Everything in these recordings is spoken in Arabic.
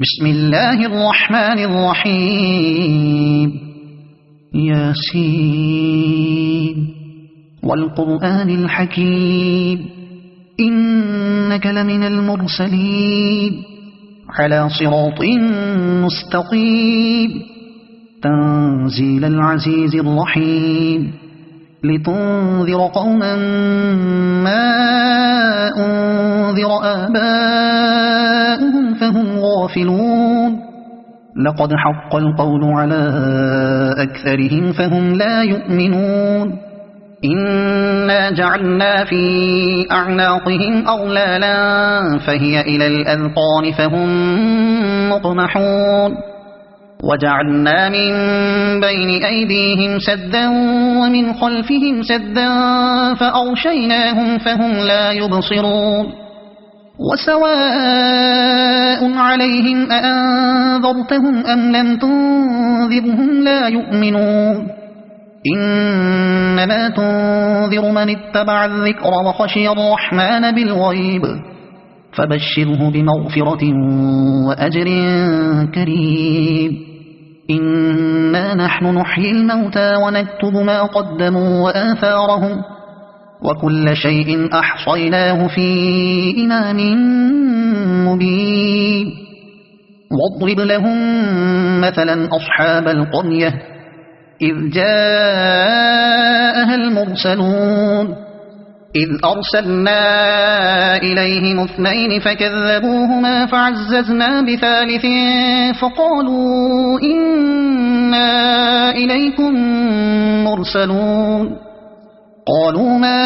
بسم الله الرحمن الرحيم ياسين والقرآن الحكيم إنك لمن المرسلين على صراط مستقيم تنزيل العزيز الرحيم لتنذر قوما ما أنذر آباؤهم فهم غافلون لقد حق القول على أكثرهم فهم لا يؤمنون إنا جعلنا في أعناقهم أغلالا فهي إلى الأذقان فهم مقمحون وجعلنا من بين أيديهم سدا ومن خلفهم سدا فأغشيناهم فهم لا يبصرون وسواء عليهم أأنذرتهم أم لم تنذرهم لا يؤمنون إنما تنذر من اتبع الذكر وخشي الرحمن بالغيب فبشره بمغفرة وأجر كريم إنا نحن نحيي الموتى ونكتب ما قدموا وآثارهم وكل شيء أحصيناه في إمام مبين واضرب لهم مثلا أصحاب القرية إذ جاءها المرسلون إذ أرسلنا إليهم 2 فكذبوهما فعززنا ب3 فقالوا إنا إليكم مرسلون قالوا ما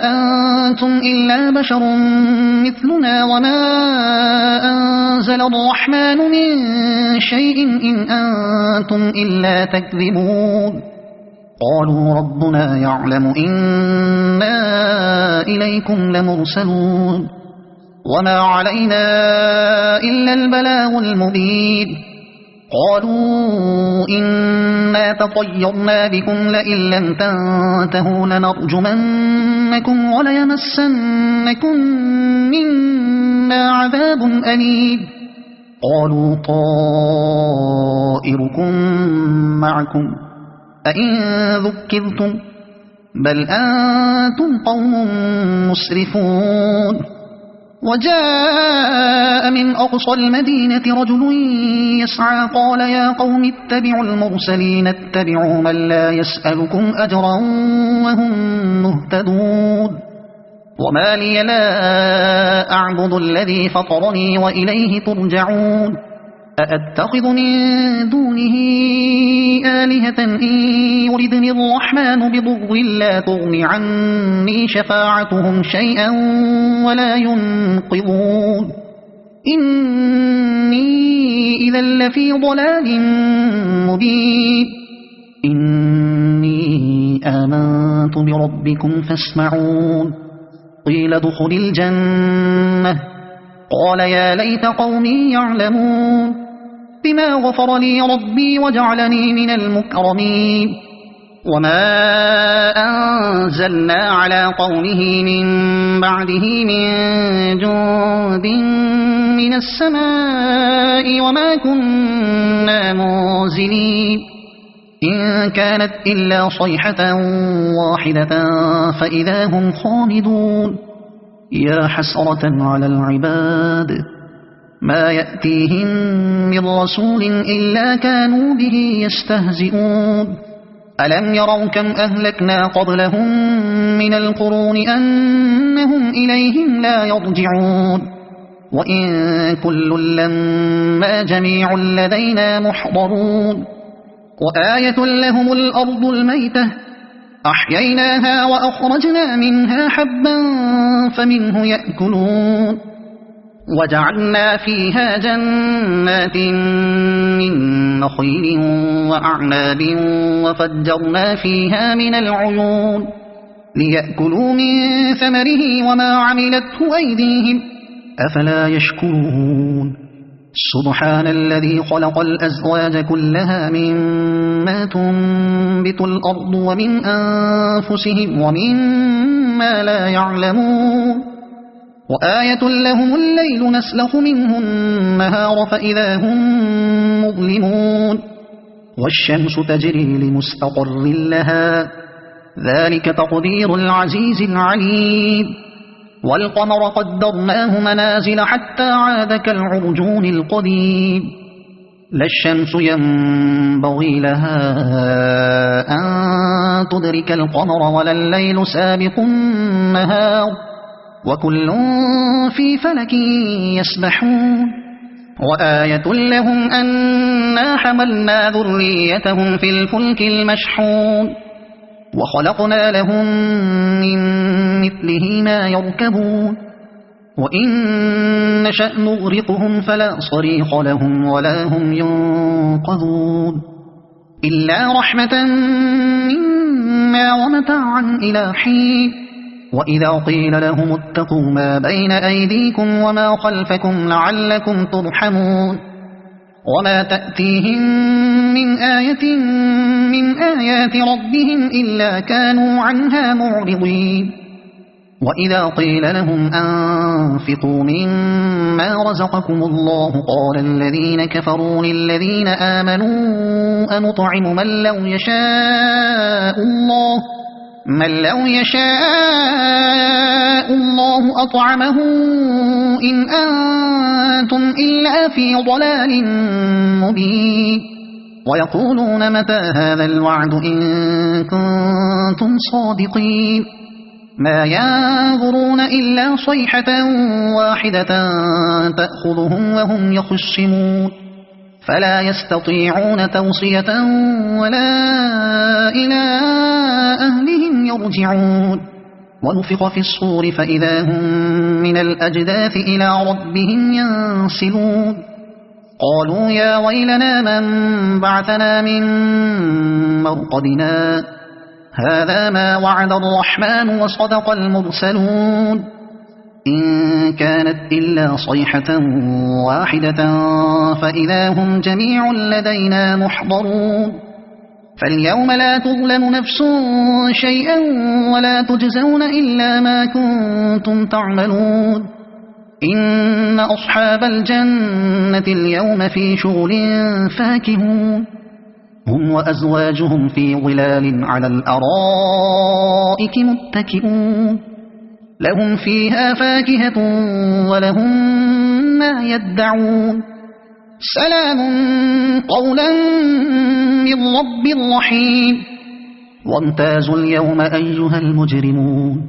أنتم إلا بشر مثلنا وما أنزل الرحمن من شيء إن أنتم إلا تكذبون قالوا ربنا يعلم إنا إليكم لمرسلون وما علينا إلا البلاغ المبين قالوا إنا تطيرنا بكم لئن لم تنتهوا لنرجمنكم وليمسنكم منا عذاب أليم قالوا طائركم معكم أئن ذكرتم بل أنتم قوم مسرفون وجاء من أقصى المدينة رجل يسعى قال يا قوم اتبعوا المرسلين اتبعوا من لا يسألكم أجرا وهم مهتدون وما لي لا أعبد الذي فطرني وإليه ترجعون أأتخذ من دونه آلهة إن يردني الرحمن بضر لا تغن عني شفاعتهم شيئا ولا ينقذون إني إذا لفي ضلال مبين إني آمنت بربكم فاسمعون قيل ادخل الجنة قال يا ليت قومي يعلمون بما غفر لي ربي وجعلني من المكرمين وما أنزلنا على قومه من بعده من جند من السماء وما كنا منزلين إن كانت إلا صيحة واحدة فإذا هم خامدون يا حسرة على العباد ما يأتيهم من رسول إلا كانوا به يستهزئون ألم يروا كم أهلكنا قبلهم من القرون أنهم إليهم لا يرجعون وإن كل لما جميع لدينا محضرون وآية لهم الأرض الميتة أحييناها وأخرجنا منها حبا فمنه يأكلون وجعلنا فيها جنات من نخيل وأعناب وفجرنا فيها من العيون ليأكلوا من ثمره وما عملته أيديهم أفلا يشكرون سبحان الذي خلق الأزواج كلها مما تنبت الأرض ومن أنفسهم ومما لا يعلمون وآية لهم الليل نسلخ منه النهار فإذا هم مظلمون والشمس تجري لمستقر لها ذلك تقدير العزيز العليم والقمر قدرناه منازل حتى عاد كالعرجون القديم لا الشمس ينبغي لها أن تدرك القمر ولا الليل سابق النهار وكل في فلك يسبحون وآية لهم أنا حملنا ذريتهم في الفلك المشحون وخلقنا لهم من مثله ما يركبون وإن نشأ نغرقهم فلا صريخ لهم ولا هم ينقذون إلا رحمة منا ومتاعا إلى حين وإذا قيل لهم اتقوا ما بين أيديكم وما خلفكم لعلكم ترحمون وما تأتيهم من آية من آيات ربهم إلا كانوا عنها معرضين وإذا قيل لهم أنفقوا مما رزقكم الله قال الذين كفروا للذين آمنوا أنطعم من لو يشاء الله أطعمه إن أنتم إلا في ضلال مبين ويقولون متى هذا الوعد إن كنتم صادقين ما ينظرون إلا صيحة واحدة تأخذهم وهم يخصمون فلا يستطيعون توصية ولا إلى أهلهم يرجعون ونفخ في الصور فإذا هم من الأجداث إلى ربهم ينسلون قالوا يا ويلنا من بعثنا من مرقدنا هذا ما وعد الرحمن وصدق المرسلون إن كانت إلا صيحة واحدة فإذا هم جميع لدينا محضرون فاليوم لا تظلم نفس شيئا ولا تجزون إلا ما كنتم تعملون إن أصحاب الجنة اليوم في شغل فاكهون هم وأزواجهم في ظلال على الأرائك متكئون لهم فيها فاكهة ولهم ما يدعون سلام قولا من رب رحيم وامتازوا اليوم أيها المجرمون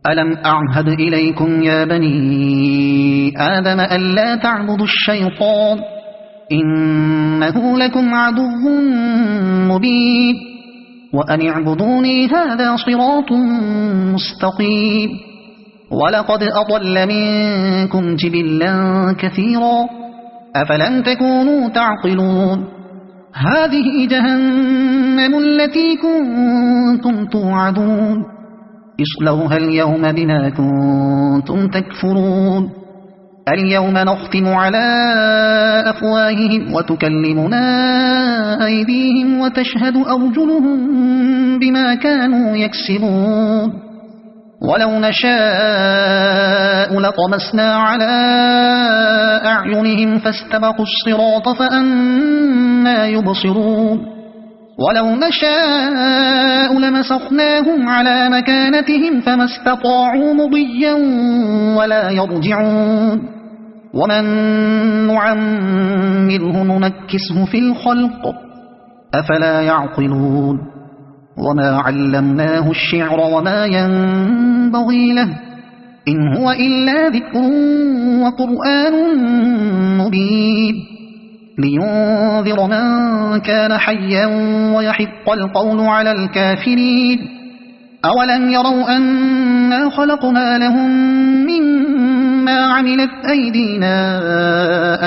ألم أعهد إليكم يا بني آدم ألا تعبدوا الشيطان إنه لكم عدو مبين وأن اعبدوني هذا صراط مستقيم ولقد أضل منكم جبلا كثيرا أفلم تكونوا تعقلون هذه جهنم التي كنتم توعدون اصلوها اليوم بما كنتم تكفرون اليوم نختم على أفواههم وتكلمنا أيديهم وتشهد أرجلهم بما كانوا يكسبون ولو نشاء لطمسنا على أعينهم فاستبقوا الصراط فأنى يبصرون ولو نشاء لمسخناهم على مكانتهم فما استطاعوا مضيا ولا يرجعون ومن نعمره ننكسه في الخلق أفلا يعقلون وما علمناه الشعر وما ينبغي له إن هو إلا ذكر وقرآن مبين لينذر من كان حيا ويحق القول على الكافرين أولم يروا أنا خلقنا لهم مما عملت أيدينا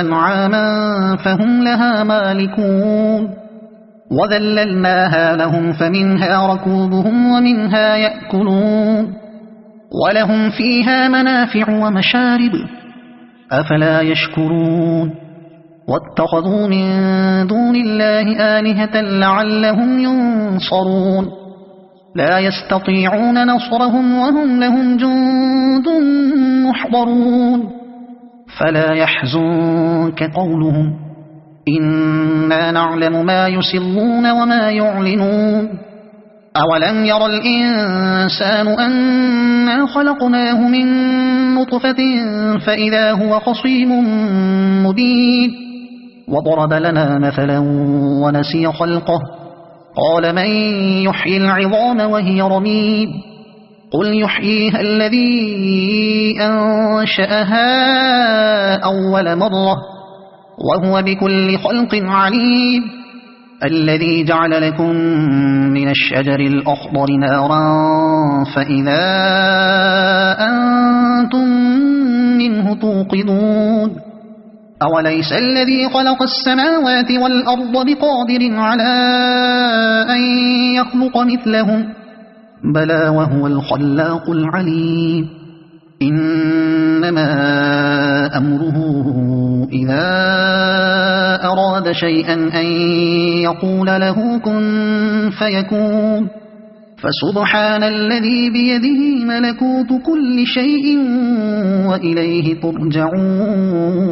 أنعاما فهم لها مالكون وذللناها لهم فمنها ركوبهم ومنها يأكلون ولهم فيها منافع ومشارب أفلا يشكرون واتخذوا من دون الله آلهة لعلهم ينصرون لا يستطيعون نصرهم وهم لهم جند محضرون فلا يحزنك قولهم إنا نعلم ما يسرون وما يعلنون أولم ير الإنسان أنا خلقناه من نطفة فإذا هو خصيم مبين وضرب لنا مثلا ونسي خلقه قال من يحيي العظام وهي رميم قل يحييها الذي أنشأها أول مرة وهو بكل خلق عليم الذي جعل لكم من الشجر الأخضر نارا فإذا أنتم منه توقدون أوليس الذي خلق السماوات والأرض بقادر على أن يخلق مثلهم بلى وهو الخلاق العليم إنما أمره إذا أراد شيئا أن يقول له كن فيكون فسبحان الذي بيده ملكوت كل شيء وإليه ترجعون